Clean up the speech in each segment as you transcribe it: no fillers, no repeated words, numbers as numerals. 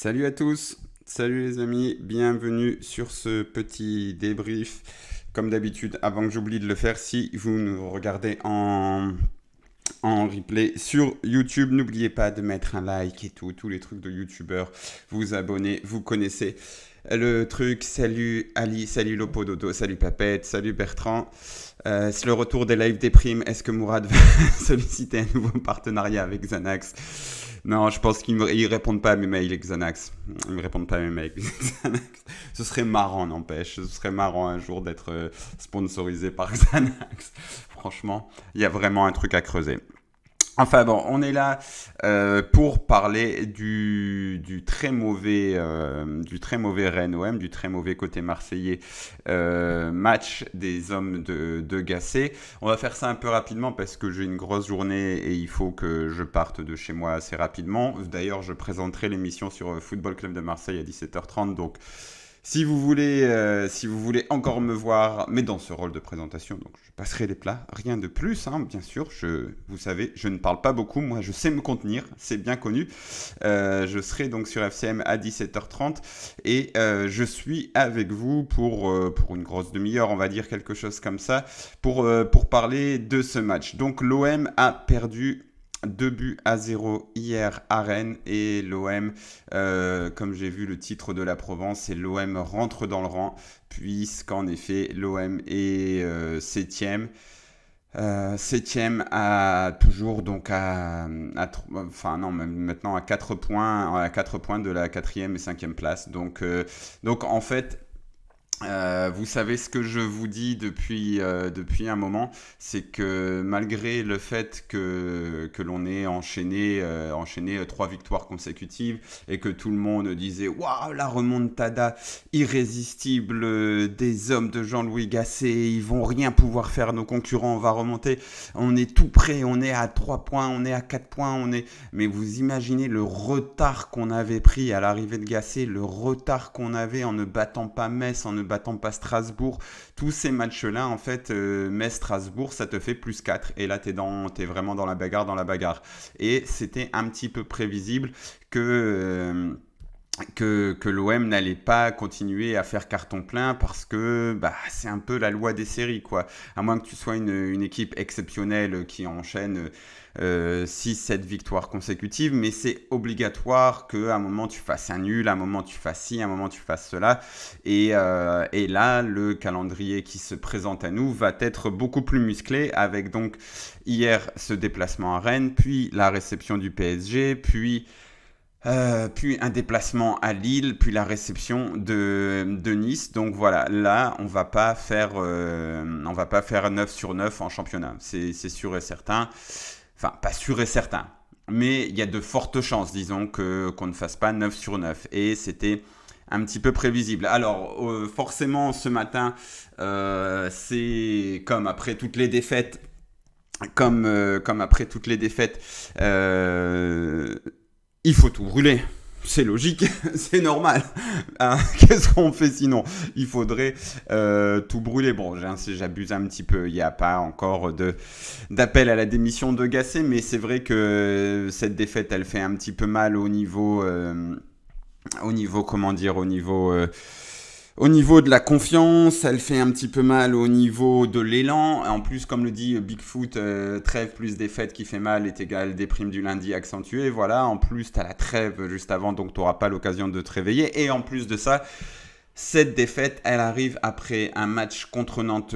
Salut à tous, salut les amis, bienvenue sur ce petit débrief. Comme d'habitude, avant que j'oublie de le faire, si vous nous regardez en replay sur YouTube, n'oubliez pas de mettre un like et tout, tous les trucs de YouTubeurs, vous abonner, vous connaissez le truc. Salut Ali, salut Lopododo, salut Papette, salut Bertrand. C'est le retour des lives des primes. Est-ce que Mourad va solliciter un nouveau partenariat avec Xanax? Non, je pense qu'ils ne répondent pas à mes mails, Xanax. Ils ne me répondent pas à mes mails, Xanax. Ce serait marrant, n'empêche. Ce serait marrant un jour d'être sponsorisé par Xanax. Franchement, il y a vraiment un truc à creuser. Enfin bon, on est là pour parler du très mauvais Rennes-OM, du très mauvais côté marseillais match des hommes de Gasset. On va faire ça un peu rapidement parce que j'ai une grosse journée et il faut que je parte de chez moi assez rapidement. D'ailleurs, je présenterai l'émission sur Football Club de Marseille à 17h30, donc si vous voulez encore me voir, mais dans ce rôle de présentation, donc je passerai les plats, rien de plus, hein, bien sûr. Vous savez, je ne parle pas beaucoup, moi je sais me contenir, c'est bien connu. Je serai donc sur FCM à 17h30 et je suis avec vous pour une grosse demi-heure, on va dire quelque chose comme ça, pour parler de ce match. Donc l'OM a perdu 2 buts à 0 hier à Rennes et l'OM, comme j'ai vu le titre de la Provence, et l'OM rentre dans le rang puisqu'en effet l'OM est septième. Septième à toujours donc enfin non, même maintenant à 4 points de la quatrième et cinquième place. Donc en fait, vous savez ce que je vous dis depuis un moment, c'est que malgré le fait que l'on ait enchaîné 3 victoires consécutives et que tout le monde disait waouh, la remontada irrésistible des hommes de Jean-Louis Gasset, ils vont rien pouvoir faire, nos concurrents, on va remonter, on est tout près, on est à 3 points, on est à 4 points, mais vous imaginez le retard qu'on avait pris à l'arrivée de Gasset, le retard qu'on avait en ne battant pas Metz, en ne battant pas Strasbourg. Tous ces matchs-là, en fait, Metz-Strasbourg, ça te fait plus 4. Et là, t'es vraiment dans la bagarre. Et c'était un petit peu prévisible que l'OM n'allait pas continuer à faire carton plein parce que c'est un peu la loi des séries, quoi. À moins que tu sois une équipe exceptionnelle qui enchaîne 6-7 victoires consécutives, mais c'est obligatoire qu'à un moment tu fasses un nul, à un moment tu fasses ci, à un moment tu fasses cela. Et là, le calendrier qui se présente à nous va être beaucoup plus musclé avec donc hier ce déplacement à Rennes, puis la réception du PSG, puis un déplacement à Lille, puis la réception de Nice. Donc voilà, là, on va pas faire 9 sur 9 en championnat. C'est sûr et certain. Enfin, pas sûr et certain. Mais il y a de fortes chances, disons, qu'on ne fasse pas 9 sur 9. Et c'était un petit peu prévisible. Alors, forcément, ce matin, c'est comme après toutes les défaites. Comme après toutes les défaites, il faut tout brûler. C'est logique, c'est normal. Hein, qu'est-ce qu'on fait sinon? Il faudrait tout brûler. Bon, j'abuse un petit peu. Il n'y a pas encore d'appel à la démission de Gasset, mais c'est vrai que cette défaite, elle fait un petit peu mal au niveau de la confiance, elle fait un petit peu mal au niveau de l'élan. En plus, comme le dit Bigfoot, trêve plus défaite qui fait mal est égal déprime du lundi accentuée. Voilà, en plus, tu as la trêve juste avant, donc tu n'auras pas l'occasion de te réveiller. Et en plus de ça, cette défaite, elle arrive après un match contre Nantes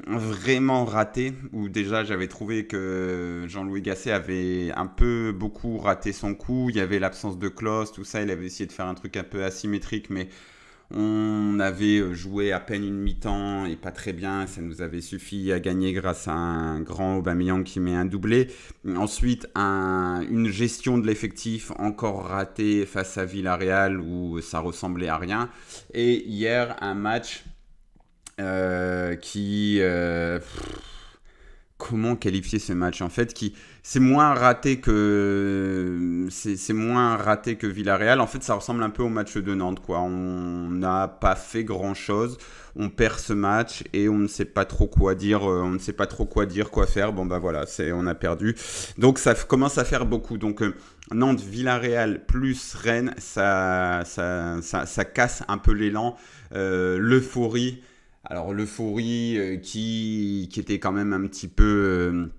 vraiment raté, où déjà j'avais trouvé que Jean-Louis Gasset avait un peu beaucoup raté son coup. Il y avait l'absence de Klose, tout ça. Il avait essayé de faire un truc un peu asymétrique, mais on avait joué à peine une mi-temps et pas très bien. Ça nous avait suffi à gagner grâce à un grand Aubameyang qui met un doublé. Ensuite, une gestion de l'effectif encore ratée face à Villarreal où ça ressemblait à rien. Et hier, un match qui comment qualifier ce match en fait qui c'est moins raté que c'est moins raté que Villarreal. En fait, ça ressemble un peu au match de Nantes quoi. On n'a pas fait grand-chose, on perd ce match et on ne sait pas trop quoi dire, quoi faire. Bon bah voilà, on a perdu. Donc ça commence à faire beaucoup. Donc Nantes, Villarreal plus Rennes, ça casse un peu l'élan, l'euphorie. Alors l'euphorie qui était quand même un petit peu...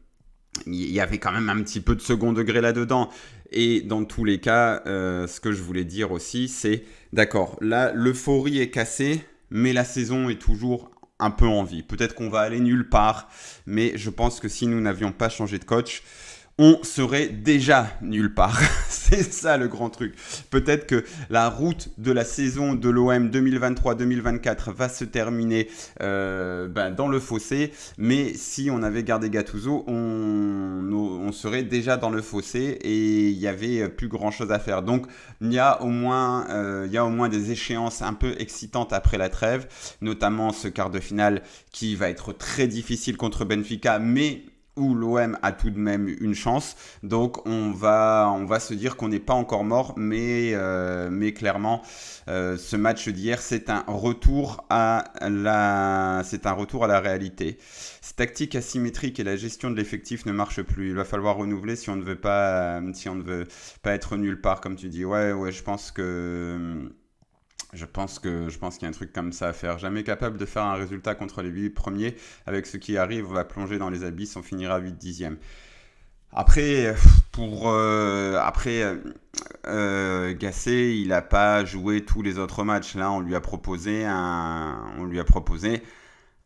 il y avait quand même un petit peu de second degré là-dedans. Et dans tous les cas, ce que je voulais dire aussi, c'est, d'accord, là, l'euphorie est cassée, mais la saison est toujours un peu en vie. Peut-être qu'on va aller nulle part, mais je pense que si nous n'avions pas changé de coach, on serait déjà nulle part. C'est ça le grand truc. Peut-être que la route de la saison de l'OM 2023-2024 va se terminer dans le fossé, mais si on avait gardé Gattuso, on serait déjà dans le fossé et il n'y avait plus grand-chose à faire. Donc il y a au moins des échéances un peu excitantes après la trêve, notamment ce quart de finale qui va être très difficile contre Benfica, mais où l'OM a tout de même une chance. Donc on va se dire qu'on n'est pas encore mort, mais clairement ce match d'hier c'est un retour à la réalité. Cette tactique asymétrique et la gestion de l'effectif ne marche plus. Il va falloir renouveler si on ne veut pas être nulle part comme tu dis. Ouais, je pense qu'il y a un truc comme ça à faire. Jamais capable de faire un résultat contre les 8 premiers. Avec ce qui arrive, on va plonger dans les abysses, on finira 8 dixièmes. Après, Gasset, il n'a pas joué tous les autres matchs. Là, on lui a proposé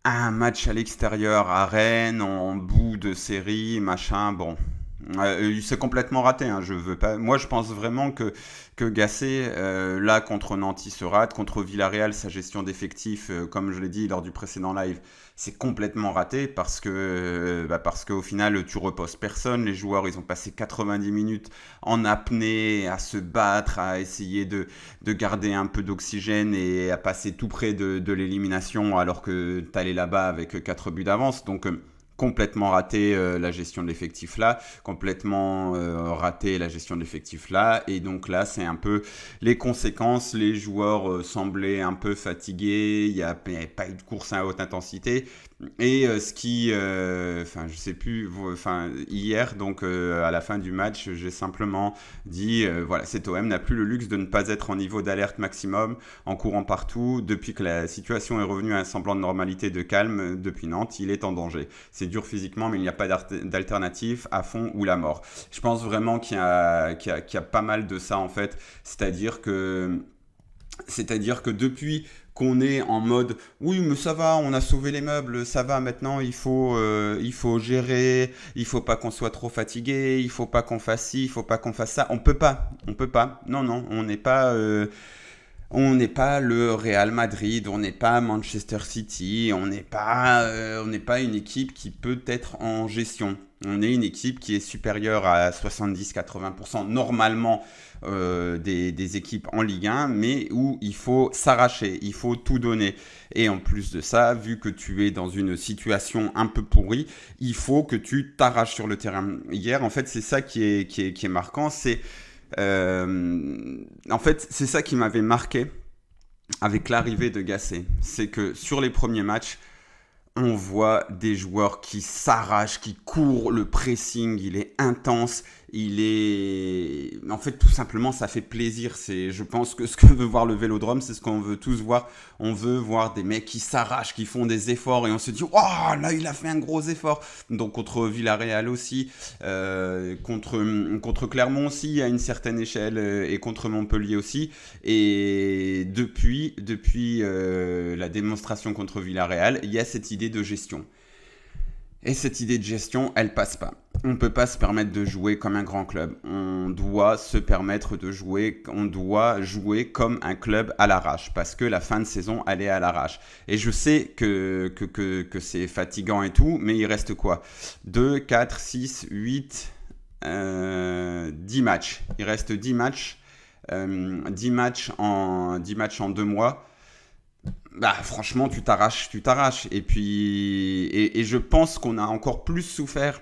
un match à l'extérieur à Rennes, en bout de série, machin. Bon, c'est complètement raté. Hein. Je veux pas. Moi, je pense vraiment que Gasset, là contre Nantes, il se rate. Contre Villarreal, sa gestion d'effectifs, comme je l'ai dit lors du précédent live, c'est complètement raté parce qu'au final, tu reposes personne. Les joueurs, ils ont passé 90 minutes en apnée, à se battre, à essayer de garder un peu d'oxygène et à passer tout près de l'élimination alors que tu allais là-bas avec 4 buts d'avance. Donc, complètement raté la gestion de l'effectif là, et donc là c'est un peu les conséquences. Les joueurs semblaient un peu fatigués, il n'y avait pas eu de course à haute intensité et je sais plus, hier donc à la fin du match j'ai simplement dit voilà, cet OM n'a plus le luxe de ne pas être en niveau d'alerte maximum en courant partout. Depuis que la situation est revenue à un semblant de normalité, de calme depuis Nantes, il est en danger. C'est dur physiquement, mais il n'y a pas d'alternative, à fond ou la mort. Je pense vraiment qu'il y a pas mal de ça en fait, c'est-à-dire que depuis qu'on est en mode oui mais ça va, on a sauvé les meubles, ça va, maintenant il faut gérer, il faut pas qu'on soit trop fatigué, il faut pas qu'on fasse ci, il faut pas qu'on fasse ça, on peut pas, non, on n'est pas le Real Madrid, on n'est pas Manchester City, on n'est pas une équipe qui peut être en gestion. On est une équipe qui est supérieure à 70-80% normalement des équipes en Ligue 1, mais où il faut s'arracher, il faut tout donner. Et en plus de ça, vu que tu es dans une situation un peu pourrie, il faut que tu t'arraches sur le terrain. Hier, en fait, c'est ça qui est marquant, en fait, c'est ça qui m'avait marqué avec l'arrivée de Gasset. C'est que sur les premiers matchs, on voit des joueurs qui s'arrachent, qui courent, le pressing, il est intense, en fait, tout simplement, ça fait plaisir. Je pense que ce que veut voir le Vélodrome, c'est ce qu'on veut tous voir. On veut voir des mecs qui s'arrachent, qui font des efforts et on se dit, waouh, là, il a fait un gros effort. Donc, contre Villarreal aussi, contre Clermont aussi, à une certaine échelle, et contre Montpellier aussi. Et depuis la démonstration contre Villarreal, il y a cette idée de gestion. Et cette idée de gestion, elle passe pas. On ne peut pas se permettre de jouer comme un grand club. On doit se permettre de jouer, on doit jouer comme un club à l'arrache, parce que la fin de saison, elle est à l'arrache. Et je sais que c'est fatigant et tout, mais il reste quoi ? 2, 4, 6, 8, 10 matchs. Il reste 10 matchs. 10 matchs en 2 mois. Bah, franchement, tu t'arraches. Et puis, et je pense qu'on a encore plus souffert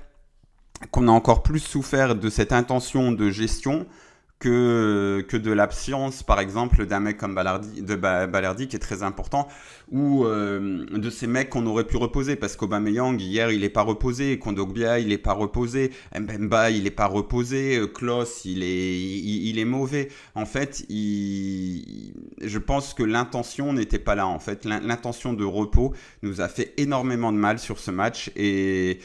de cette intention de gestion que de l'absence, par exemple, d'un mec comme Balerdi, qui est très important, ou de ces mecs qu'on aurait pu reposer, parce qu'Aubameyang, hier, il n'est pas reposé, Kondogbia, il n'est pas reposé, Mbemba, il n'est pas reposé, Klose, il est mauvais. En fait, je pense que l'intention n'était pas là. En fait, l'intention de repos nous a fait énormément de mal sur ce match, et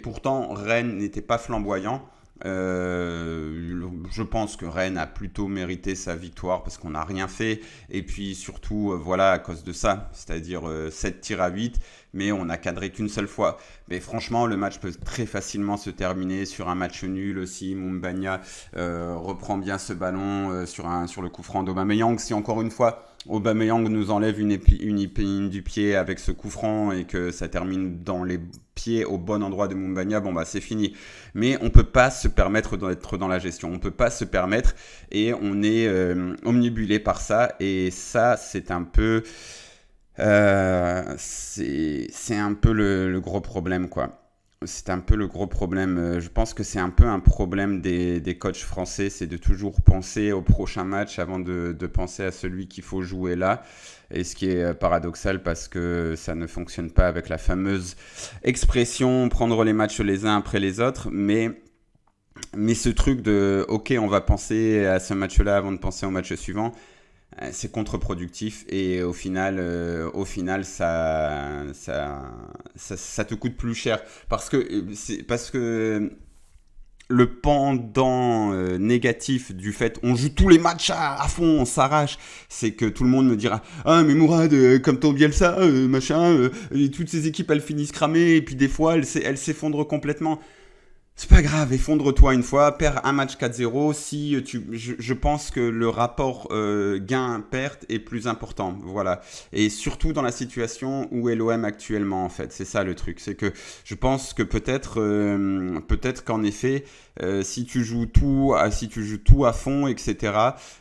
pourtant, Rennes n'était pas flamboyant. Je pense que Rennes a plutôt mérité sa victoire parce qu'on n'a rien fait, et puis surtout voilà, à cause de ça, c'est-à-dire 7 tirs à 8, mais on n'a cadré qu'une seule fois. Mais franchement, le match peut très facilement se terminer sur un match nul aussi. Moumbagna reprend bien ce ballon sur le coup franc d'Aubameyang. Si encore une fois Aubameyang nous enlève une épine du pied avec ce coup franc et que ça termine dans les pieds au bon endroit de Moumbagna, bon bah c'est fini. Mais on peut pas se permettre d'être dans la gestion, on peut pas se permettre, et on est omnibulé par ça, et ça c'est un peu c'est un peu le gros problème, quoi. C'est un peu le gros problème. Je pense que c'est un peu un problème des coachs français, c'est de toujours penser au prochain match avant de penser à celui qu'il faut jouer là. Et ce qui est paradoxal, parce que ça ne fonctionne pas avec la fameuse expression prendre les matchs les uns après les autres. Mais ce truc de ok, on va penser à ce match-là avant de penser au match suivant, c'est contre-productif, et au final ça te coûte plus cher, parce que le pendant négatif du fait on joue tous les matchs à fond, on s'arrache, c'est que tout le monde me dira ah mais Mourad, comme ton Bielsa, machin, toutes ces équipes elles finissent cramées, et puis des fois elles s'effondrent complètement. C'est pas grave, effondre-toi une fois, perds un match 4-0. Je pense que le rapport gain-perte est plus important, voilà. Et surtout dans la situation où est l'OM actuellement, en fait. C'est ça le truc, c'est que je pense que peut-être qu'en effet, si tu joues tout à fond, etc.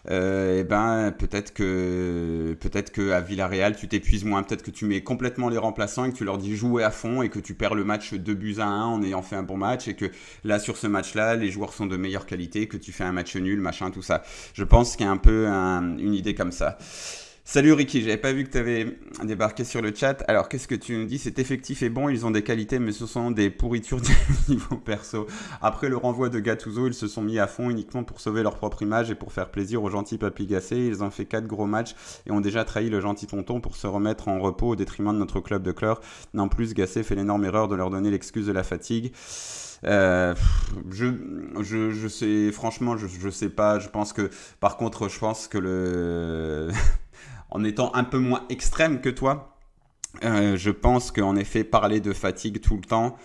Et ben peut-être que à Villarreal tu t'épuises moins, peut-être que tu mets complètement les remplaçants et que tu leur dis jouer à fond, et que tu perds le match 2-1 en ayant fait un bon match, et que là, sur ce match-là, les joueurs sont de meilleure qualité, que tu fais un match nul, machin, tout ça. Je pense qu'il y a un peu une idée comme ça. Salut Ricky, j'avais pas vu que tu avais débarqué sur le chat. Alors, qu'est-ce que tu nous dis? Cet effectif est bon, ils ont des qualités, mais ce sont des pourritures du niveau perso. Après le renvoi de Gattuso, ils se sont mis à fond uniquement pour sauver leur propre image et pour faire plaisir aux gentils papy Gassé. Ils ont fait 4 gros matchs et ont déjà trahi le gentil tonton pour se remettre en repos au détriment de notre club de cœur. En plus, Gassé fait l'énorme erreur de leur donner l'excuse de la fatigue. Je sais, franchement, je sais pas. Par contre, je pense que en étant un peu moins extrême que toi, je pense qu'en effet, parler de fatigue tout le temps,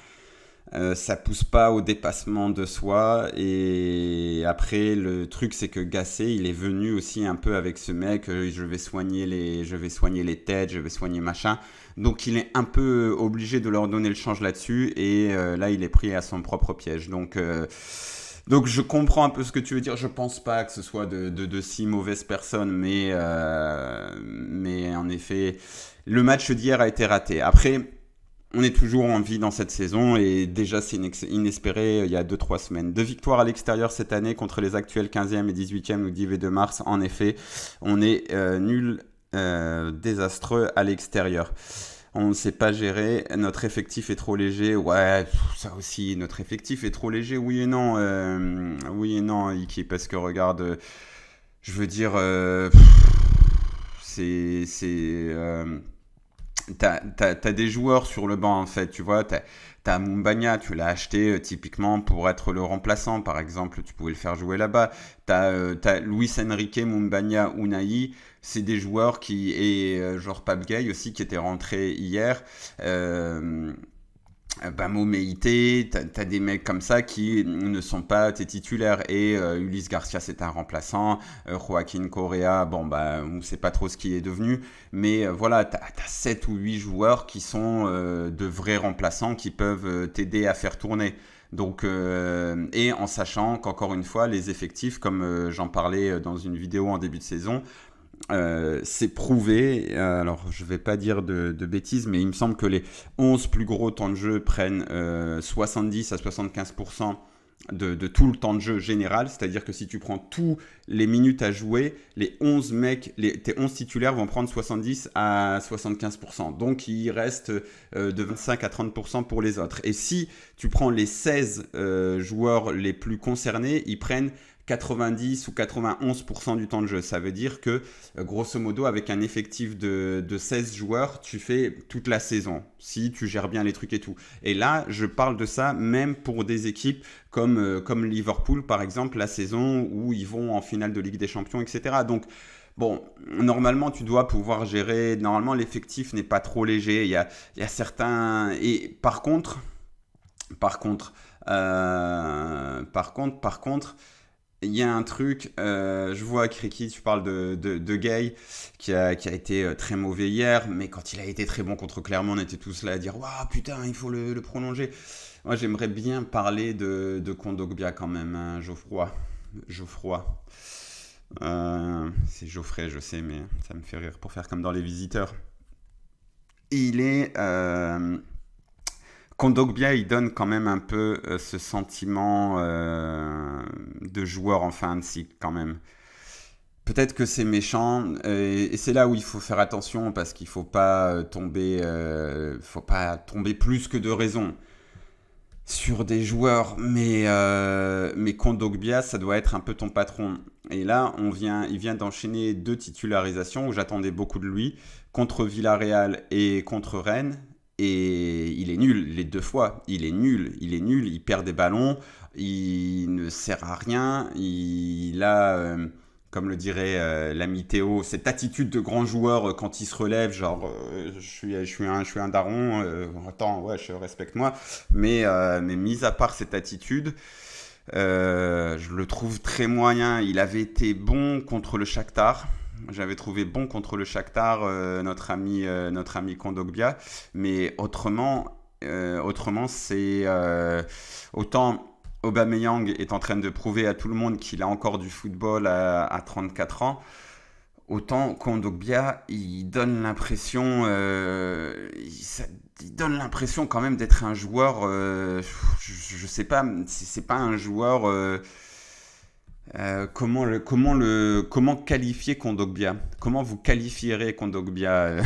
ça pousse pas au dépassement de soi. Et après, le truc, c'est que Gasset, il est venu aussi un peu avec ce mec, je vais soigner les têtes, je vais soigner machin. Donc il est un peu obligé de leur donner le change là-dessus, et là il est pris à son propre piège. Donc je comprends un peu ce que tu veux dire. Je pense pas que ce soit de si mauvaises personnes, mais en effet, le match d'hier a été raté. Après, on est toujours en vie dans cette saison, et déjà c'est inespéré il y a 2-3 semaines. 2 victoires à l'extérieur cette année contre les actuels 15e et 18e Loudiv et de Mars. En effet, on est nul, désastreux à l'extérieur. On ne sait pas gérer, notre effectif est trop léger. Ouais, ça aussi, notre effectif est trop léger, oui et non. Oui et non, Iki, parce que regarde, je veux dire, c'est... T'as des joueurs sur le banc, en fait, tu vois. T'as Moumbagna, tu l'as acheté typiquement pour être le remplaçant, par exemple, tu pouvais le faire jouer là-bas. T'as Luis Enrique, Moumbagna, Unai, c'est des joueurs et genre Pape Gueye aussi, qui étaient rentrés hier. Bamo Meïté, t'as des mecs comme ça qui ne sont pas tes titulaires, et Ulysse Garcia c'est un remplaçant, Joaquin Correa, bon bah on sait pas trop ce qu'il est devenu, mais voilà, t'as 7 ou 8 joueurs qui sont de vrais remplaçants, qui peuvent t'aider à faire tourner. Donc, et en sachant qu'encore une fois, les effectifs, comme j'en parlais dans une vidéo en début de saison, C'est prouvé, alors je vais pas dire de bêtises, mais il me semble que les 11 plus gros temps de jeu prennent 70 à 75% de tout le temps de jeu général, c'est-à-dire que si tu prends tous les minutes à jouer, les 11 mecs, tes 11 titulaires vont prendre 70 à 75%. Donc il reste de 25 à 30% pour les autres. Et si tu prends les 16 joueurs les plus concernés, ils prennent 90 ou 91% du temps de jeu. Ça veut dire que, grosso modo, avec un effectif de 16 joueurs, tu fais toute la saison, si tu gères bien les trucs et tout. Et là, je parle de ça même pour des équipes comme Liverpool, par exemple, la saison où ils vont en finale de Ligue des Champions, etc. Donc, bon, normalement, tu dois pouvoir gérer. Normalement, l'effectif n'est pas trop léger. Il y a certains... Et par contre... Par contre... Par contre, il y a un truc, je vois Kriki, tu parles de Gay, qui a été très mauvais hier, mais quand il a été très bon contre Clermont, on était tous là à dire « Waouh, putain, il faut le prolonger ». Moi, j'aimerais bien parler de Kondogbia quand même, hein, Geoffroy. C'est Geoffrey, je sais, mais ça me fait rire pour faire comme dans Les Visiteurs. Il est... Kondogbia, il donne quand même un peu ce sentiment de joueur en fin de cycle quand même. Peut-être que c'est méchant et c'est là où il faut faire attention parce qu'il faut pas tomber plus que de raison sur des joueurs, mais Kondogbia, ça doit être un peu ton patron. Et là, il vient d'enchaîner 2 titularisations où j'attendais beaucoup de lui, contre Villarreal et contre Rennes. Et il est nul les 2 fois. Il est nul, il perd des ballons, il ne sert à rien. Il a, comme le dirait l'ami Théo, cette attitude de grand joueur quand il se relève, genre je suis un daron, attends, ouais, respecte-moi. Mais mis à part cette attitude, je le trouve très moyen. Il avait été bon contre le Shakhtar. J'avais trouvé bon contre le Shakhtar notre ami Kondogbia, mais autrement c'est autant Aubameyang est en train de prouver à tout le monde qu'il a encore du football à 34 ans, autant Kondogbia il donne l'impression il donne l'impression quand même d'être un joueur je sais pas, c'est pas un joueur comment qualifier Kondogbia? Comment vous qualifierez Kondogbia?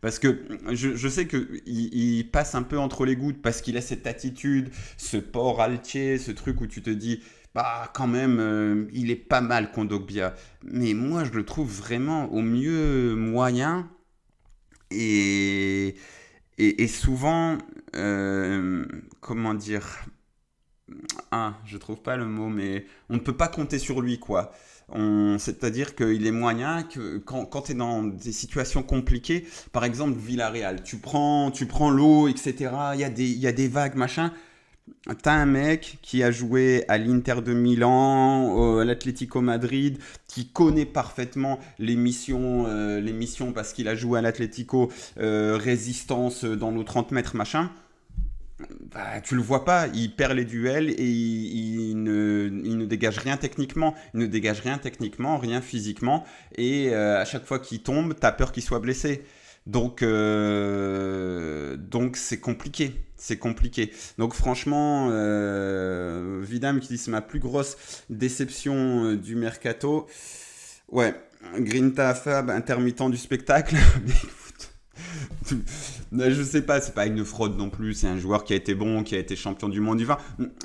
Parce que je sais qu'il passe un peu entre les gouttes parce qu'il a cette attitude, ce port altier, ce truc où tu te dis, bah quand même, il est pas mal Kondogbia. Mais moi, je le trouve vraiment au mieux moyen et, et souvent, comment dire, je trouve pas le mot, mais on ne peut pas compter sur lui, quoi. C'est-à-dire qu'il est moyen que quand tu es dans des situations compliquées, par exemple Villarreal, tu prends l'eau, etc. Il y a des vagues, machin. T'as un mec qui a joué à l'Inter de Milan, à l'Atlético Madrid, qui connaît parfaitement les missions parce qu'il a joué à l'Atlético, résistance dans nos 30 mètres, machin. Bah, tu le vois pas, il perd les duels et il ne dégage rien techniquement. Il ne dégage rien techniquement, rien physiquement. Et à chaque fois qu'il tombe, t'as peur qu'il soit blessé. Donc c'est compliqué. C'est compliqué. Donc franchement, Vidam qui dit c'est ma plus grosse déception du mercato. Ouais, Grinta Fab, intermittent du spectacle. Je sais pas, c'est pas une fraude non plus, c'est un joueur qui a été bon, qui a été champion du monde U20.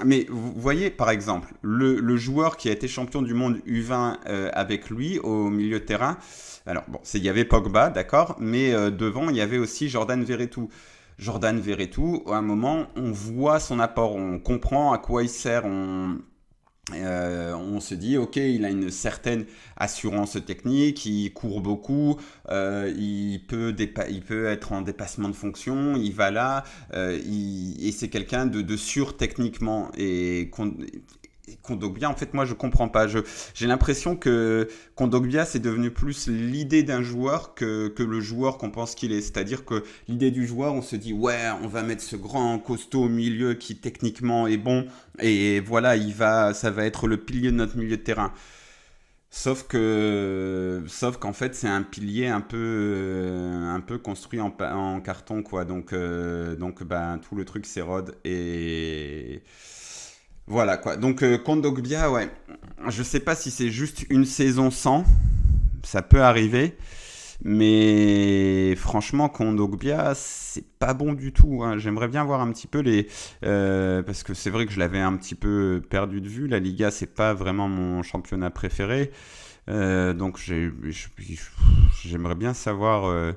Mais vous voyez, par exemple, le joueur qui a été champion du monde U20 avec lui au milieu de terrain, alors bon, il y avait Pogba, d'accord, mais devant, il y avait aussi Jordan Verretou. Jordan Verretou, à un moment, on voit son apport, on comprend à quoi il sert, on se dit, ok, il a une certaine assurance technique, il court beaucoup, il peut être en dépassement de fonction, il va là, et c'est quelqu'un de sûr techniquement. Et Kondogbia, en fait, moi, je comprends pas. J'ai l'impression que Kondogbia, c'est devenu plus l'idée d'un joueur que le joueur qu'on pense qu'il est. C'est-à-dire que l'idée du joueur, on se dit, ouais, on va mettre ce grand costaud au milieu qui techniquement est bon, et voilà, ça va être le pilier de notre milieu de terrain. Sauf qu'en fait, c'est un pilier un peu construit en carton, quoi. Donc ben, tout le truc s'érode et voilà, quoi. Donc, Kondogbia, ouais. Je sais pas si c'est juste une saison sans, ça peut arriver. Mais franchement, Kondogbia, c'est pas bon du tout, hein. J'aimerais bien voir un petit peu parce que c'est vrai que je l'avais un petit peu perdu de vue. La Liga, c'est pas vraiment mon championnat préféré. Donc j'aimerais bien savoir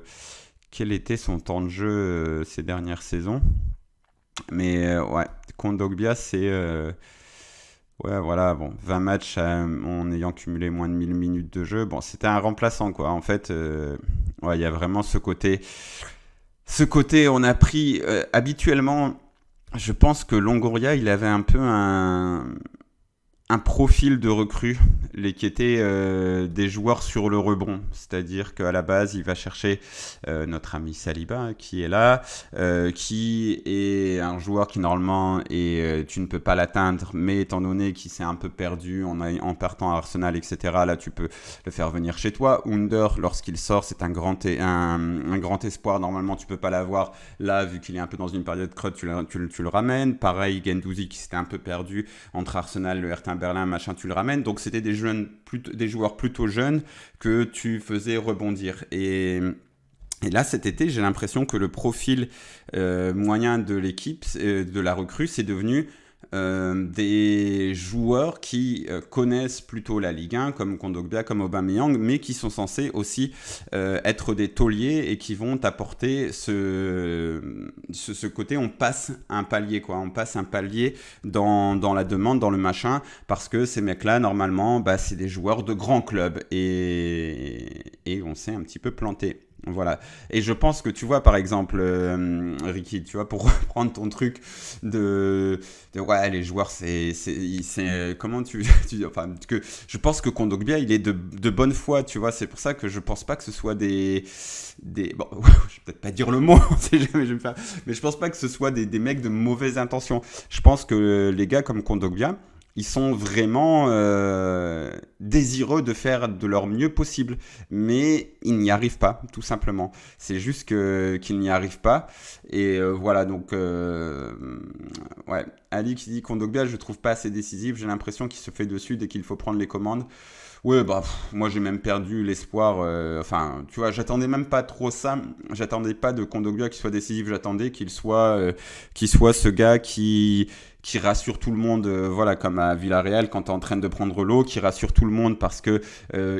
quel était son temps de jeu ces dernières saisons. Mais ouais, Kondogbia, c'est... ouais, voilà, bon, 20 matchs en ayant cumulé moins de 1000 minutes de jeu. Bon, c'était un remplaçant, quoi. En fait, ouais, il y a vraiment ce côté. Ce côté, on a pris habituellement. Je pense que Longoria, il avait un peu un profil de recrue, qui étaient des joueurs sur le rebond. C'est-à-dire qu'à la base, il va chercher notre ami Saliba, hein, qui est là, qui est un joueur qui normalement, tu ne peux pas l'atteindre, mais étant donné qu'il s'est un peu perdu en partant à Arsenal, etc., là, tu peux le faire venir chez toi. Under, lorsqu'il sort, c'est un grand espoir. Normalement, tu peux pas l'avoir. Là, vu qu'il est un peu dans une période creuse, tu le ramènes. Pareil, Guendouzi, qui s'était un peu perdu entre Arsenal, le Hertha Berlin, machin, tu le ramènes. Donc c'était des joueurs plutôt jeunes que tu faisais rebondir. Et là, cet été, j'ai l'impression que le profil moyen de l'équipe, de la recrue, c'est devenu des joueurs qui connaissent plutôt la Ligue 1, comme Kondogbia, comme Aubameyang, mais qui sont censés aussi être des tauliers et qui vont apporter ce côté, on passe un palier, quoi. On passe un palier dans la demande, dans le machin, parce que ces mecs-là, normalement, bah, c'est des joueurs de grands clubs et on s'est un petit peu planté. Voilà. Et je pense que tu vois, par exemple, Ricky, tu vois, pour reprendre ton truc ouais, les joueurs, comment enfin, que je pense que Kondogbia, il est de bonne foi, tu vois. C'est pour ça que je pense pas que ce soit bon, je vais peut-être pas dire le mot, on sait jamais, je vais me faire, mais je pense pas que ce soit des mecs de mauvaise intention. Je pense que les gars comme Kondogbia, ils sont vraiment désireux de faire de leur mieux possible, mais ils n'y arrivent pas, tout simplement. C'est juste qu'ils n'y arrivent pas. Et voilà, donc, ouais. Ali qui dit Kondogbia, je trouve pas assez décisif, j'ai l'impression qu'il se fait dessus dès qu'il faut prendre les commandes. Ouais, bah, moi j'ai même perdu l'espoir. Enfin, tu vois, j'attendais même pas trop ça. J'attendais pas de Kondogbia qui soit décisif. J'attendais qu'il soit ce gars qui rassure tout le monde, voilà, comme à Villarreal quand tu es en train de prendre l'eau, qui rassure tout le monde parce que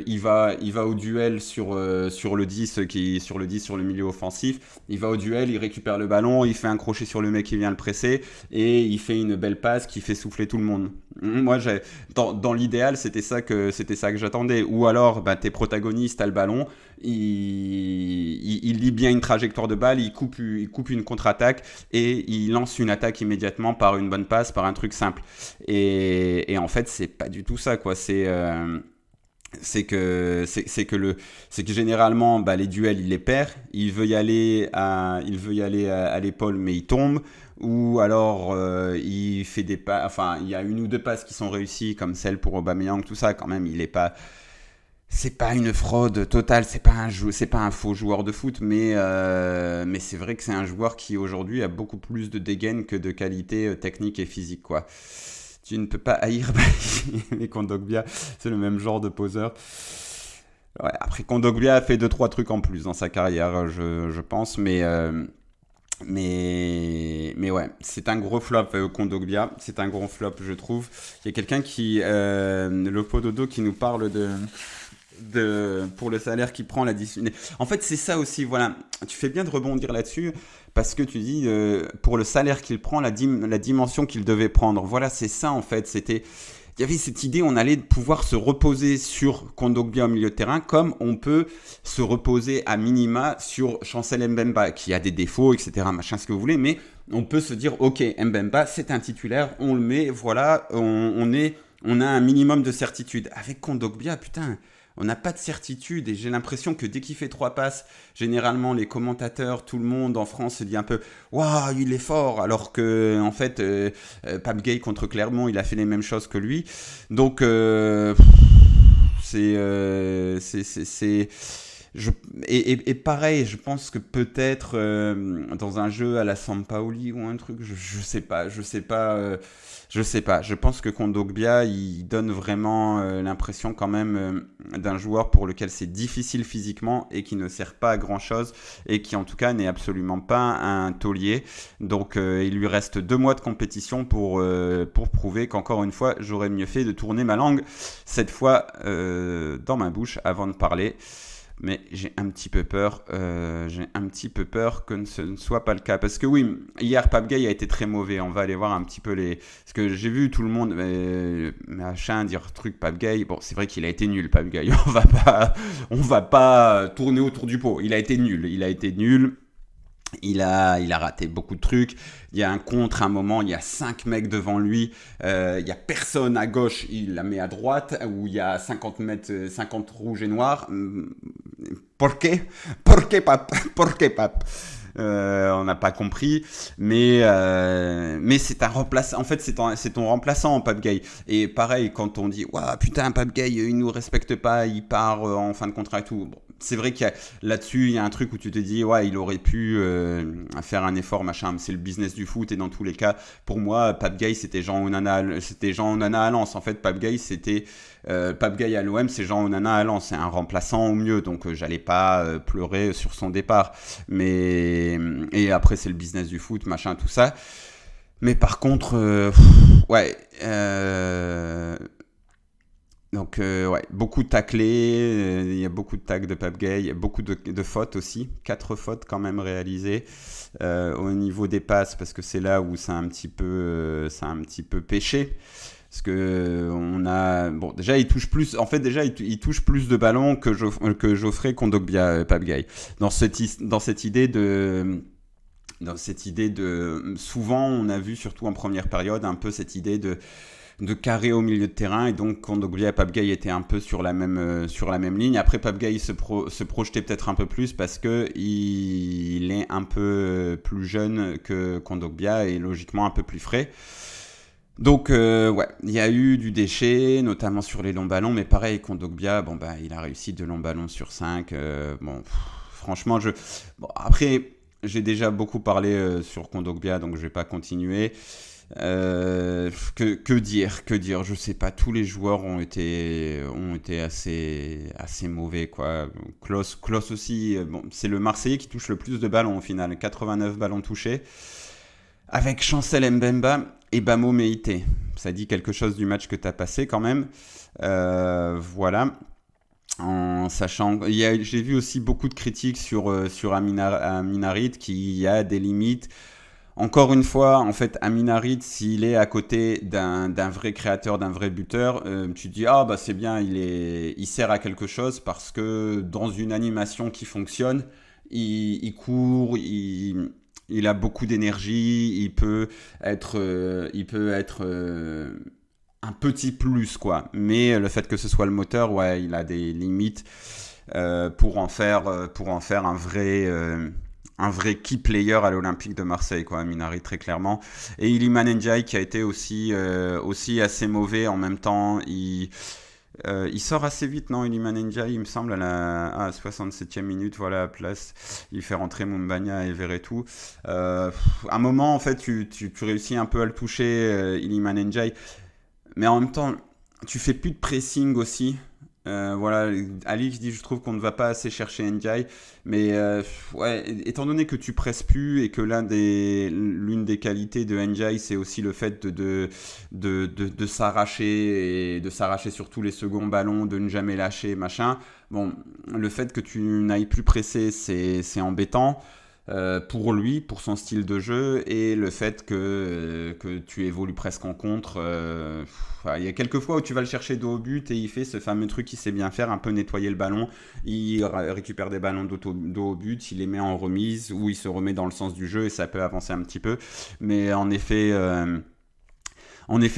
il va au duel sur le 10, sur le milieu offensif. Il va au duel, il récupère le ballon, il fait un crochet sur le mec qui vient le presser et il fait une belle passe qui fait souffler tout le monde. Moi, dans l'idéal, c'était ça que j'attendais. Ou alors, bah, t'es protagoniste, t'as le ballon, il lit bien une trajectoire de balle, il coupe une contre-attaque et il lance une attaque immédiatement par une bonne passe, par un truc simple. Et en fait, c'est pas du tout ça, quoi. C'est que généralement, bah, les duels, il les perd. Il veut y aller à l'épaule, mais il tombe. Ou alors il fait des passes, enfin il y a une ou deux passes qui sont réussies comme celle pour Aubameyang, tout ça quand même, c'est pas une fraude totale, c'est pas un faux joueur de foot, mais c'est vrai que c'est un joueur qui aujourd'hui a beaucoup plus de dégaine que de qualité technique et physique, quoi. Tu ne peux pas haïr mais Kondogbia, c'est le même genre de poseur. Ouais, après Kondogbia a fait 2-3 trucs en plus dans sa carrière, je pense, mais ouais, c'est un gros flop, Kondogbia. C'est un gros flop, je trouve. Il y a quelqu'un le Pododo, qui nous parle pour le salaire qu'il prend. En fait, c'est ça aussi, voilà. Tu fais bien de rebondir là-dessus parce que tu dis, pour le salaire qu'il prend, la dimension qu'il devait prendre. Voilà, c'est ça, en fait. Il y avait cette idée, on allait pouvoir se reposer sur Kondogbia au milieu de terrain, comme on peut se reposer à minima sur Chancel Mbemba, qui a des défauts, etc., machin, ce que vous voulez, mais on peut se dire, ok, Mbemba, c'est un titulaire, on le met, voilà, on a un minimum de certitude. Avec Kondogbia, putain, on n'a pas de certitude, et j'ai l'impression que dès qu'il fait 3 passes, généralement les commentateurs, tout le monde en France se dit un peu « Waouh, il est fort !» alors que en fait, Pape Gueye contre Clermont, il a fait les mêmes choses que lui. Donc, Je, et pareil, je pense que peut-être dans un jeu à la Sampaoli ou un truc, je sais pas, je sais pas. Je pense que Kondogbia, il donne vraiment l'impression quand même d'un joueur pour lequel c'est difficile physiquement et qui ne sert pas à grand chose et qui en tout cas n'est absolument pas un taulier. Donc il lui reste 2 mois de compétition pour prouver qu'encore une fois, j'aurais mieux fait de tourner ma langue cette fois dans ma bouche avant de parler. Mais j'ai un petit peu peur que ce ne soit pas le cas. Parce que oui, hier, Pape Gueye a été très mauvais. On va aller voir un petit peu les... Parce que j'ai vu tout le monde, machin, dire truc Pape Gueye. Bon, c'est vrai qu'il a été nul, Pape Gueye. On va pas tourner autour du pot. Il a été nul. Il a raté beaucoup de trucs. Il y a un contre, à un moment, il y a 5 mecs devant lui. Il y a personne à gauche, il la met à droite. Où il y a 50 rouges et noirs. Porqué pape. On n'a pas compris, mais c'est un remplaçant. En fait, c'est ton remplaçant, Pape Gueye. Et pareil, quand on dit, waouh, putain, Pape Gueye, il nous respecte pas, il part en fin de contrat et tout. Bon, c'est vrai qu'il y a là-dessus, il y a un truc où tu te dis, ouais, il aurait pu faire un effort, machin. C'est le business du foot et dans tous les cas, pour moi, Pape Gueye, c'était Jean Onana à Lens. En fait, Pape Gueye, c'était Pape Gueye à l'OM, c'est Jean Onana à Lens. C'est un remplaçant au mieux, donc j'allais pas pleurer sur son départ. Et après, c'est le business du foot, machin, tout ça. Mais par contre, ouais. Donc, ouais, beaucoup de taclés, il y a beaucoup de tacs de Pape Gueye, il y a beaucoup de fautes aussi, 4 fautes quand même réalisées au niveau des passes, parce que c'est là où ça a un petit peu péché. Parce que on a... Bon, déjà, il touche plus... En fait, déjà, il touche plus de ballons que Geoffrey Kondogbia, Pape Gueye. Dans cette idée de... Souvent, on a vu, surtout en première période, un peu cette idée de carré au milieu de terrain, et donc Kondogbia et Pape Gueye étaient un peu sur la même ligne. Après, Pape Gueye se projetait peut-être un peu plus parce que il est un peu plus jeune que Kondogbia et logiquement un peu plus frais. Donc, ouais, il y a eu du déchet, notamment sur les longs ballons, mais pareil, Kondogbia, bon, bah, il a réussi 2 longs ballons sur 5. Franchement, bon, après, j'ai déjà beaucoup parlé sur Kondogbia, donc je vais pas continuer. Que dire, je sais pas, tous les joueurs ont été assez mauvais, quoi. Klose aussi, bon, c'est le Marseillais qui touche le plus de ballons au final, 89 ballons touchés, avec Chancel Mbemba et Bamo Meïté. Ça dit quelque chose du match que tu as passé quand même. Voilà. En sachant, j'ai vu aussi beaucoup de critiques sur Amin Harit, qui a des limites. Encore une fois, en fait, Amin Harit, s'il est à côté d'un vrai créateur, d'un vrai buteur, tu te dis, ah bah c'est bien, il sert à quelque chose, parce que dans une animation qui fonctionne, il court, il a beaucoup d'énergie, il peut être un petit plus, quoi. Mais le fait que ce soit le moteur, ouais, il a des limites pour en faire un vrai key player à l'Olympique de Marseille, quoi, Amin Harit, très clairement. Et Iliman Ndiaye, qui a été aussi assez mauvais en même temps. Il sort assez vite, non, Iliman Ndiaye, il me semble, à la 67e minute, voilà, place. Il fait rentrer Moumbagna et Verretou. À un moment, en fait, tu réussis un peu à le toucher, Iliman Ndiaye. Mais en même temps, tu fais plus de pressing aussi. Voilà, Alix dit, je trouve qu'on ne va pas assez chercher Ndiaye, mais ouais, étant donné que tu presses plus et que l'une des qualités de Ndiaye, c'est aussi le fait de s'arracher, et de s'arracher sur tous les seconds ballons, de ne jamais lâcher, machin. Bon, le fait que tu n'ailles plus presser, c'est embêtant. Pour lui, pour son style de jeu, et le fait que tu évolues presque en contre. Il y a quelques fois où tu vas le chercher dos au but et il fait ce fameux truc qu'il sait bien faire, un peu nettoyer le ballon. Il récupère des ballons dos au but, il les met en remise, ou il se remet dans le sens du jeu et ça peut avancer un petit peu. Mais en effet,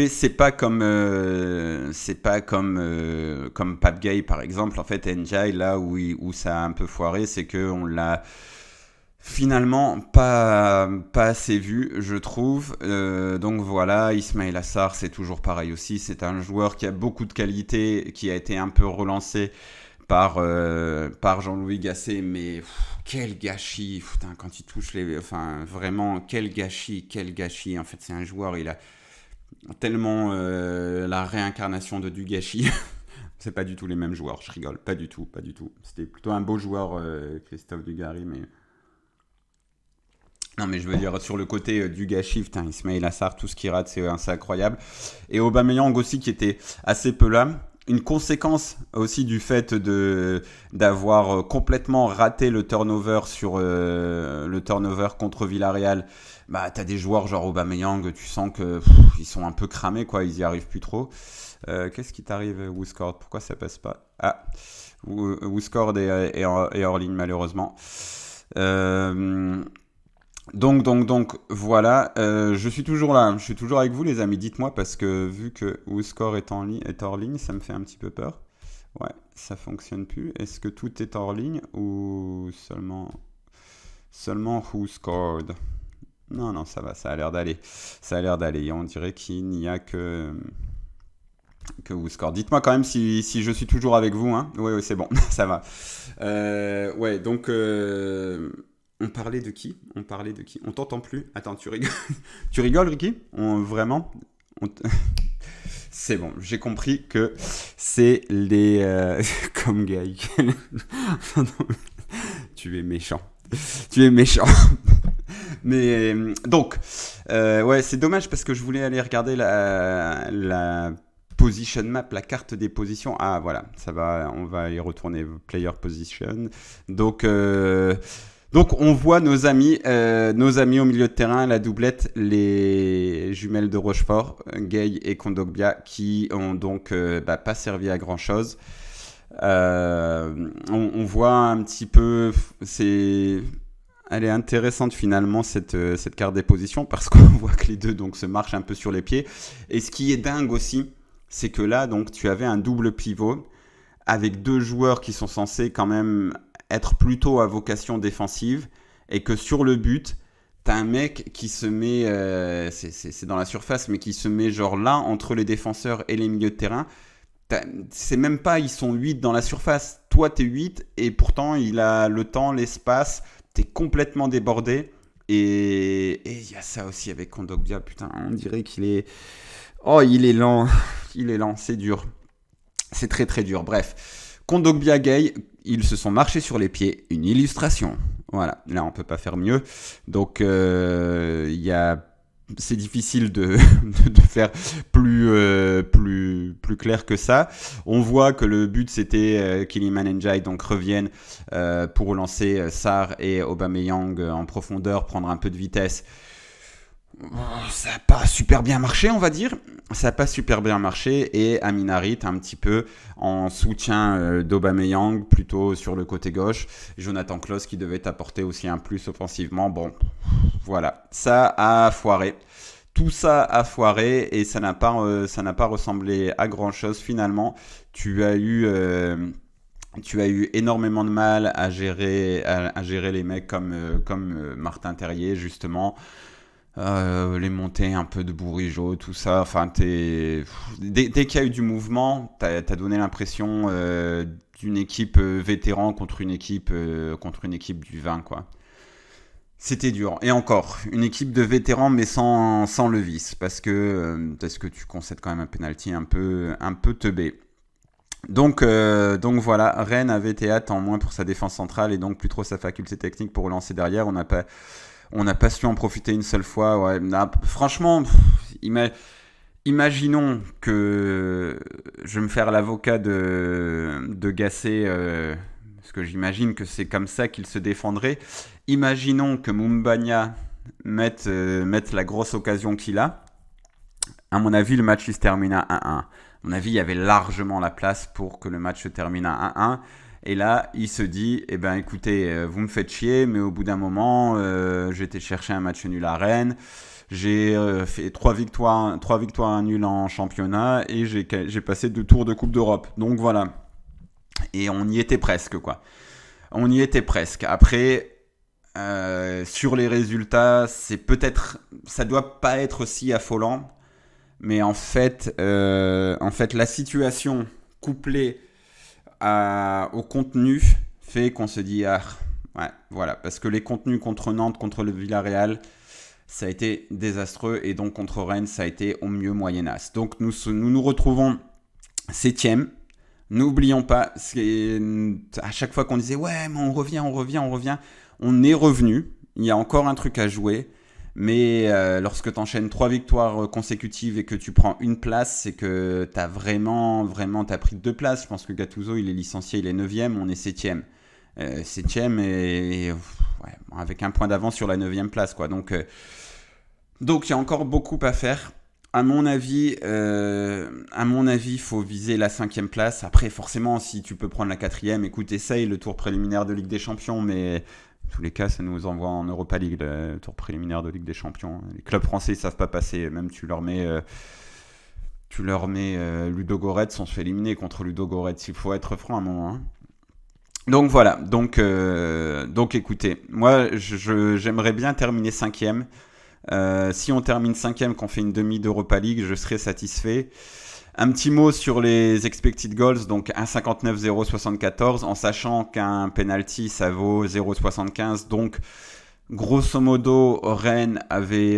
c'est pas comme Pape Gueye par exemple. En fait, Ndiaye, là où ça a un peu foiré, c'est que Finalement, pas assez vu, je trouve. Donc voilà, Ismail Assar, c'est toujours pareil aussi. C'est un joueur qui a beaucoup de qualité, qui a été un peu relancé par Jean-Louis Gasset, mais quel gâchis, putain, quand il touche les... Enfin, vraiment, quel gâchis, quel gâchis. En fait, c'est un joueur, il a tellement la réincarnation de du gâchis. C'est pas du tout les mêmes joueurs, je rigole, pas du tout, pas du tout. C'était plutôt un beau joueur, Christophe Dugarry, mais... Non, mais je veux dire, sur le côté du gâchis, putain, Ismail Assar, tout ce qu'il rate, c'est incroyable. Et Aubameyang aussi, qui était assez peu là. Une conséquence aussi du fait d'avoir complètement raté le turnover le turnover contre Villarreal. Bah, t'as des joueurs genre Aubameyang, tu sens que ils sont un peu cramés, quoi, ils y arrivent plus trop. Qu'est-ce qui t'arrive, Wooscord? Pourquoi ça passe pas? Ah, Wooscord est hors ligne, malheureusement. Euh, donc, voilà, je suis toujours là, je suis toujours avec vous les amis, dites-moi parce que vu que WhoScore est hors ligne, ça me fait un petit peu peur. Ouais, ça fonctionne plus. Est-ce que tout est hors ligne ou seulement Who Scored? Non, non, ça va, ça a l'air d'aller. Ça a l'air d'aller. On dirait qu'il n'y a que WhoScore. Dites-moi quand même si je suis toujours avec vous, hein. Oui, oui, c'est bon, ça va. Ouais, donc... on parlait de qui? On parlait de qui? On t'entend plus. Attends, tu rigoles, tu rigoles, Ricky? Vraiment? On t- C'est bon, j'ai compris que c'est les... comme Guy. Tu es méchant. Tu es méchant. Mais donc, ouais, c'est dommage parce que je voulais aller regarder la position map, la carte des positions. Ah, voilà, ça va, on va y retourner. Player position. Donc... Donc on voit nos amis au milieu de terrain, la doublette, les jumelles de Rochefort, Gay et Kondogbia, qui ont donc pas servi à grand chose. On voit un petit peu, elle est intéressante finalement cette carte des positions parce qu'on voit que les deux donc se marchent un peu sur les pieds. Et ce qui est dingue aussi, c'est que là donc tu avais un double pivot avec deux joueurs qui sont censés quand même être plutôt à vocation défensive et que sur le but, t'as un mec qui se met, c'est dans la surface, mais qui se met genre là entre les défenseurs et les milieux de terrain. C'est même pas, ils sont 8 dans la surface. Toi, t'es 8 et pourtant, il a le temps, l'espace. T'es complètement débordé. Et il y a ça aussi avec Kondogbia. Putain, on dirait qu'il est... Oh, il est lent. Il est lent, c'est dur. C'est très très dur. Bref, Kondogbia Gay, ils se sont marchés sur les pieds. Une illustration. Voilà, là on peut pas faire mieux. Donc c'est difficile de faire plus clair que ça. On voit que le but c'était qu'Iliman Ndiaye donc revienne pour lancer Sarr et Aubameyang en profondeur, prendre un peu de vitesse. Ça n'a pas super bien marché, on va dire. Ça n'a pas super bien marché. Et Amin Harit, un petit peu en soutien d'Aubameyang, plutôt sur le côté gauche. Jonathan Klaus qui devait apporter aussi un plus offensivement. Bon, voilà. Ça a foiré. Tout ça a foiré et ça n'a pas ressemblé à grand-chose finalement. Tu as eu énormément de mal à gérer les mecs comme Martin Terrier, justement. Les montées un peu de Bourigeaud, tout ça. Enfin, dès qu'il y a eu du mouvement, t'as donné l'impression d'une équipe vétéran contre une équipe du 20, quoi. C'était dur. Et encore, une équipe de vétérans, mais sans le vice, parce que tu concèdes quand même un penalty un peu teubé. Donc voilà, Rennes avait été hâte en moins pour sa défense centrale et donc plus trop sa faculté technique pour relancer derrière. On n'a pas su en profiter une seule fois. Ouais. Franchement, imaginons que je vais me faire l'avocat de Gasset, parce que j'imagine que c'est comme ça qu'il se défendrait. Imaginons que Moumbagna mette la grosse occasion qu'il a. À mon avis, le match il se termine à 1-1. À mon avis, il y avait largement la place pour que le match se termine à 1-1. Et là, il se dit, eh ben, écoutez, vous me faites chier, mais au bout d'un moment, j'ai été chercher un match nul à Rennes. J'ai fait 3 victoires, 1 nul en championnat et j'ai passé 2 tours de Coupe d'Europe. Donc voilà. Et on y était presque, quoi. On y était presque. Après, Sur les résultats, ça doit pas être si affolant, mais en fait, la situation couplée au contenu fait qu'on se dit ah ouais voilà, parce que les contenus contre Nantes, contre le Villarreal, ça a été désastreux, et donc contre Rennes ça a été au mieux moyennasse. Donc nous retrouvons 7ème. N'oublions pas, à chaque fois qu'on disait ouais mais on revient, on est revenu. Il y a encore un truc à jouer. Mais lorsque tu enchaînes 3 victoires consécutives et que tu prends une place, c'est que tu as vraiment t'as pris 2 places. Je pense que Gattuso, il est licencié, il est 9ème, on est 7ème. 7ème et ouais, avec un point d'avance sur la 9ème place, quoi. Donc il y a encore beaucoup à faire. À mon avis, il faut viser la 5ème place. Après, forcément, si tu peux prendre la 4ème, écoute, essaye le tour préliminaire de Ligue des Champions, mais en tous les cas, ça nous envoie en Europa League, le tour préliminaire de Ligue des Champions. Les clubs français, ils savent pas passer. Même tu leur mets Ludo Goretz, on se fait éliminer contre Ludo Goretz. Il faut être franc à un moment. Hein. Donc voilà. Donc écoutez, moi, j'aimerais bien terminer 5ème. Si on termine 5ème, qu'on fait une demi d'Europa League, je serai satisfait. Un petit mot sur les expected goals, donc 1,59, 0,74, en sachant qu'un penalty ça vaut 0,75. Donc grosso modo, Rennes avait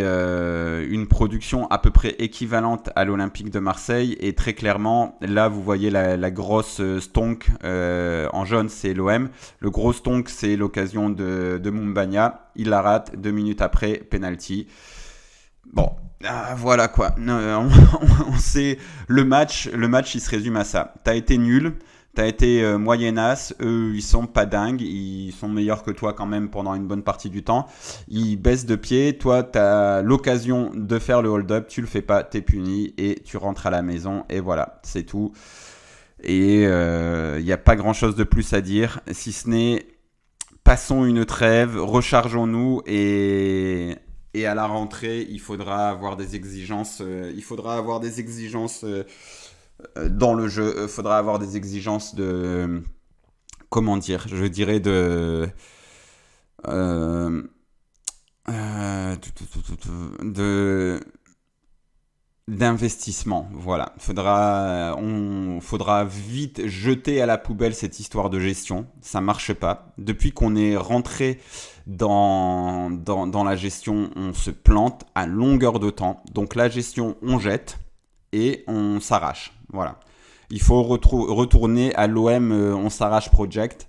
une production à peu près équivalente à l'Olympique de Marseille, et très clairement, là vous voyez la grosse stonk en jaune, c'est l'OM. Le gros stonk, c'est l'occasion de Moumbagna. Il la rate, 2 minutes après, penalty. Bon, voilà quoi. On sait, le match, il se résume à ça. T'as été nul, t'as été moyennasse. Eux, ils sont pas dingues. Ils sont meilleurs que toi quand même pendant une bonne partie du temps. Ils baissent de pied. Toi, t'as l'occasion de faire le hold-up. Tu le fais pas, t'es puni et tu rentres à la maison. Et voilà, c'est tout. Et il n'y a pas grand-chose de plus à dire, si ce n'est passons une trêve, rechargeons-nous, et à la rentrée, il faudra avoir des exigences. Dans le jeu. Il faudra avoir des exigences de, comment dire, je dirais de d'investissement. Voilà, faudra vite jeter à la poubelle cette histoire de gestion. Ça marche pas. Depuis qu'on est rentré dans la gestion, on se plante à longueur de temps. Donc la gestion, on jette et on s'arrache. Voilà. Il faut retourner à l'OM on s'arrache project.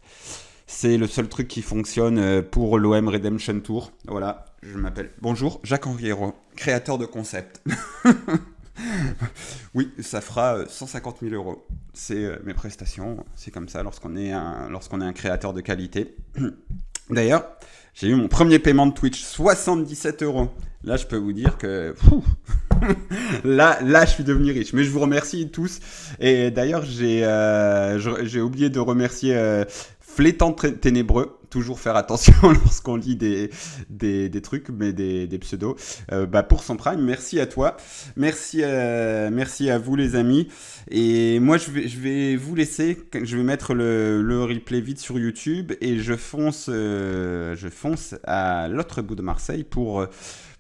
C'est le seul truc qui fonctionne pour l'OM Redemption Tour. Voilà, je m'appelle. Bonjour, Jacques Henriero, créateur de concept. Oui, ça fera 150 000 euros. C'est mes prestations. C'est comme ça lorsqu'on est un créateur de qualité. D'ailleurs, j'ai eu mon premier paiement de Twitch, 77 euros. Là, je peux vous dire que là, je suis devenu riche. Mais je vous remercie tous. Et d'ailleurs, j'ai oublié de remercier Flétan Ténébreux. Toujours faire attention lorsqu'on lit des trucs, mais des pseudos. Pour son prime, merci à toi. Merci à vous, les amis. Et moi, je vais vous laisser. Je vais mettre le replay vite sur YouTube. Et je fonce à l'autre bout de Marseille pour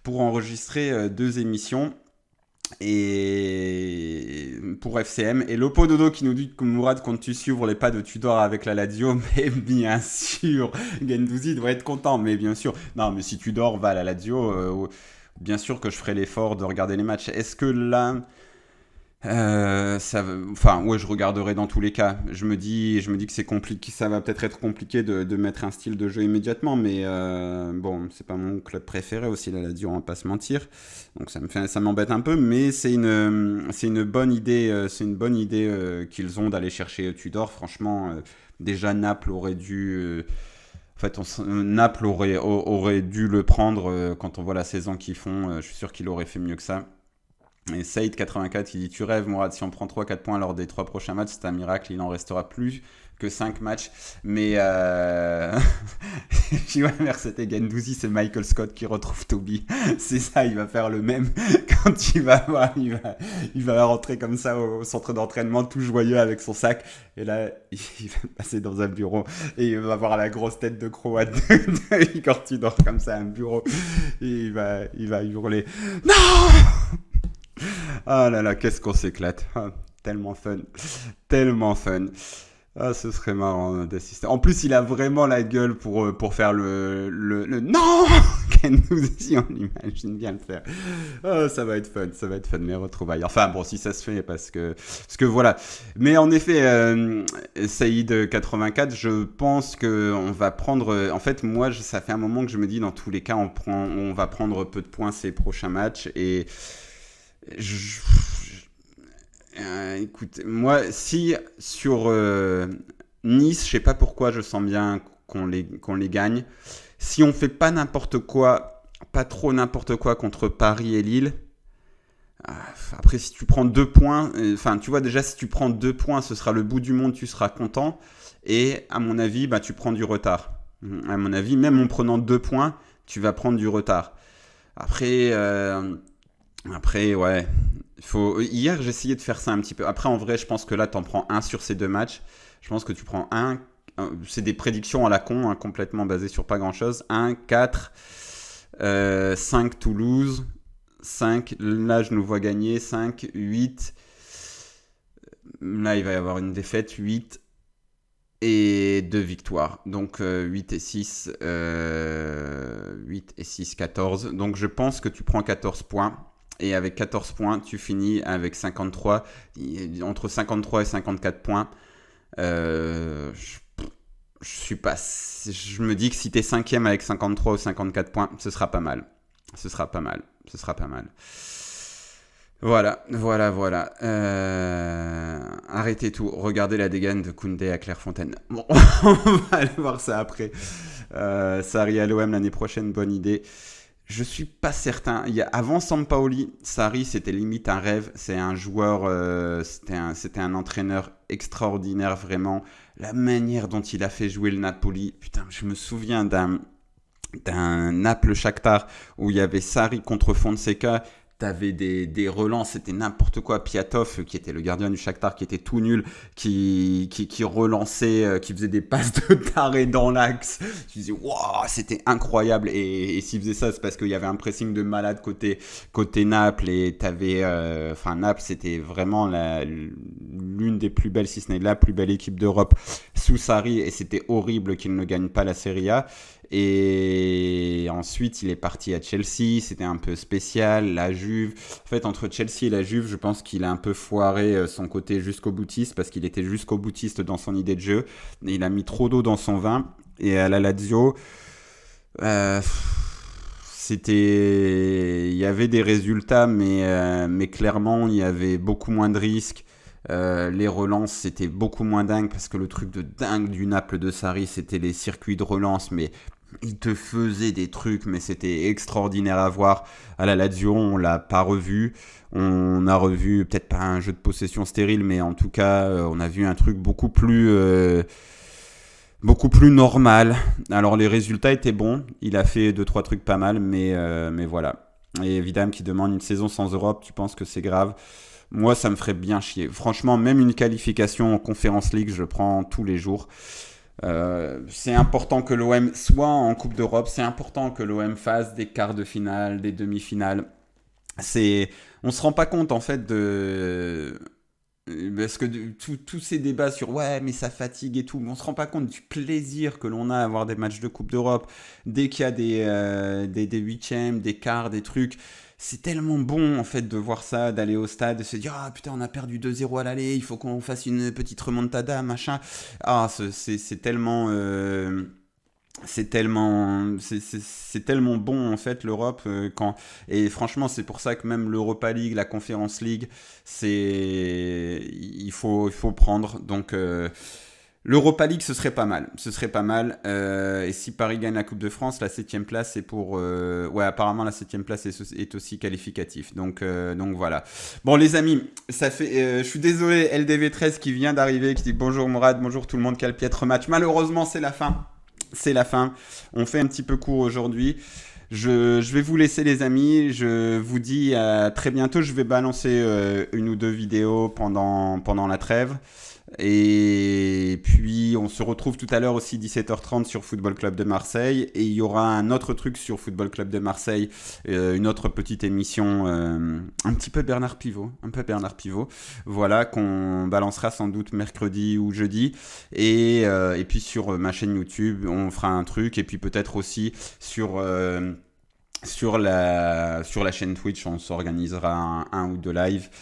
enregistrer 2 émissions. Et pour FCM, et Lopo Dodo qui nous dit que Mourad compte-tu suivre les pas de Tudor avec la Lazio, mais bien sûr, Gendouzi doit être content, mais bien sûr, non, mais si Tudor va à la Lazio, bien sûr que je ferai l'effort de regarder les matchs. Est-ce que là, je regarderai dans tous les cas. Je me dis que c'est compliqué, ça va peut-être être compliqué de mettre un style de jeu immédiatement, mais c'est pas mon club préféré aussi, la Lazio, on va pas se mentir. Donc ça m'embête un peu, mais c'est une bonne idée, qu'ils ont d'aller chercher Tudor. Franchement, déjà Naples aurait dû. Naples aurait dû le prendre quand on voit la saison qu'ils font. Je suis sûr qu'il aurait fait mieux que ça. Et Saïd84, il dit tu rêves Mourad, si on prend 3-4 points lors des 3 prochains matchs, c'est un miracle, il n'en restera plus que 5 matchs. Mais je dis, ouais, c'était Guendouzi, c'est Michael Scott qui retrouve Toby. C'est ça, il va faire le même quand il va rentrer comme ça au centre d'entraînement, tout joyeux avec son sac. Et là, il va passer dans un bureau et il va voir la grosse tête de Croate quand il dort comme ça à un bureau. Et il va hurler « Non !» Ah là là, qu'est-ce qu'on s'éclate. Ah, tellement fun. Tellement fun. Ah, ce serait marrant d'assister. En plus, il a vraiment la gueule pour faire le non. Nous aussi, on l'imagine bien le faire. Ah, ça va être fun, mes retrouvailles. Enfin, bon, si ça se fait, parce que voilà. Mais en effet, Saïd 84, je pense qu'on va prendre... En fait, moi, ça fait un moment que je me dis, dans tous les cas, on va prendre peu de points ces prochains matchs. Et... écoute, moi, si sur Nice, je sais pas pourquoi, je sens bien qu'on les gagne. Si on fait pas n'importe quoi, pas trop n'importe quoi contre Paris et Lille, après si tu prends 2 points, enfin tu vois déjà si tu prends 2 points, ce sera le bout du monde, tu seras content. Et à mon avis, tu prends du retard. À mon avis, même en prenant 2 points, tu vas prendre du retard. Après, ouais. Hier, j'ai essayé de faire ça un petit peu. Après, en vrai, je pense que là, tu en prends un sur ces 2 matchs. Je pense que tu prends un. C'est des prédictions à la con, hein, complètement basées sur pas grand-chose. 1, 4, 5 Toulouse, 5. Là, je nous vois gagner. 5, 8. Là, il va y avoir une défaite. 8 et 2 victoires. Donc, 8 et 6. 8 et 6, 14. Donc, je pense que tu prends 14 points. Et avec 14 points, tu finis avec 53, entre 53 et 54 points. Je me dis que si tu es 5e avec 53 ou 54 points, ce sera pas mal. Voilà. Arrêtez tout. Regardez la dégaine de Koundé à Clairefontaine. Bon, on va aller voir ça après. Sarri à l'OM l'année prochaine, bonne idée. Je suis pas certain. Avant Sampaoli, Sarri, c'était limite un rêve. C'est un joueur, c'était un entraîneur extraordinaire, vraiment. La manière dont il a fait jouer le Napoli. Putain, je me souviens d'un Naples-Shakhtar où il y avait Sarri contre Fonseca. T'avais des relents, c'était n'importe quoi. Piatov, qui était le gardien du Shakhtar, qui était tout nul, qui relançait, qui faisait des passes de taré dans l'axe. Tu disais, waouh, c'était incroyable. Et s'il faisait ça, c'est parce qu'il y avait un pressing de malade côté Naples. Et t'avais, Naples, c'était vraiment l'une des plus belles, si ce n'est la plus belle équipe d'Europe sous Sarri. Et c'était horrible qu'il ne gagne pas la Serie A. Et ensuite, il est parti à Chelsea. C'était un peu spécial. La Juve. En fait, entre Chelsea et la Juve, je pense qu'il a un peu foiré son côté jusqu'au boutiste parce qu'il était jusqu'au boutiste dans son idée de jeu. Et il a mis trop d'eau dans son vin. Et à la Lazio, il y avait des résultats, mais clairement, il y avait beaucoup moins de risques. Les relances, c'était beaucoup moins dingue parce que le truc de dingue du Naples de Sarri, c'était les circuits de relance, mais il te faisait des trucs, mais c'était extraordinaire à voir. À la Lazio, on l'a pas revu. On a revu peut-être pas un jeu de possession stérile, mais en tout cas, on a vu un truc beaucoup plus normal. Alors les résultats étaient bons. Il a fait 2-3 trucs pas mal, mais voilà. Et évidemment, qui demande une saison sans Europe, tu penses que c'est grave? Moi, ça me ferait bien chier. Franchement, même une qualification en Conference League, je prends tous les jours. C'est important que l'OM soit en Coupe d'Europe. C'est important que l'OM fasse des quarts de finale, des demi-finales. On se rend pas compte, en fait, parce que tous ces débats sur ouais mais ça fatigue et tout, on se rend pas compte du plaisir que l'on a à avoir des matchs de Coupe d'Europe dès qu'il y a des huitièmes, des quarts, des trucs. C'est tellement bon en fait de voir ça, d'aller au stade, de se dire ah putain on a perdu 2-0 à l'aller, il faut qu'on fasse une petite remontada machin. C'est tellement c'est tellement bon en fait l'Europe et franchement c'est pour ça que même l'Europa League, la Conference League, il faut prendre. Donc L'Europa League, ce serait pas mal. Ce serait pas mal. Et si Paris gagne la Coupe de France, la 7e place, c'est pour... Ouais, apparemment, la 7e place est aussi qualificatif. Donc voilà. Bon, les amis, ça fait... je suis désolé, LDV13 qui vient d'arriver, qui dit bonjour Mourad, bonjour tout le monde, quel piètre match. Malheureusement, c'est la fin. C'est la fin. On fait un petit peu court aujourd'hui. Je vais vous laisser les amis, je vous dis à très bientôt, je vais balancer une ou deux vidéos pendant la trêve. Et puis on se retrouve tout à l'heure aussi 17h30 sur Football Club de Marseille. Et il y aura un autre truc sur Football Club de Marseille, une autre petite émission, un petit peu Bernard Pivot, voilà, qu'on balancera sans doute mercredi ou jeudi. Et puis sur ma chaîne YouTube, on fera un truc. Et puis peut-être aussi sur la chaîne Twitch, on s'organisera un ou deux lives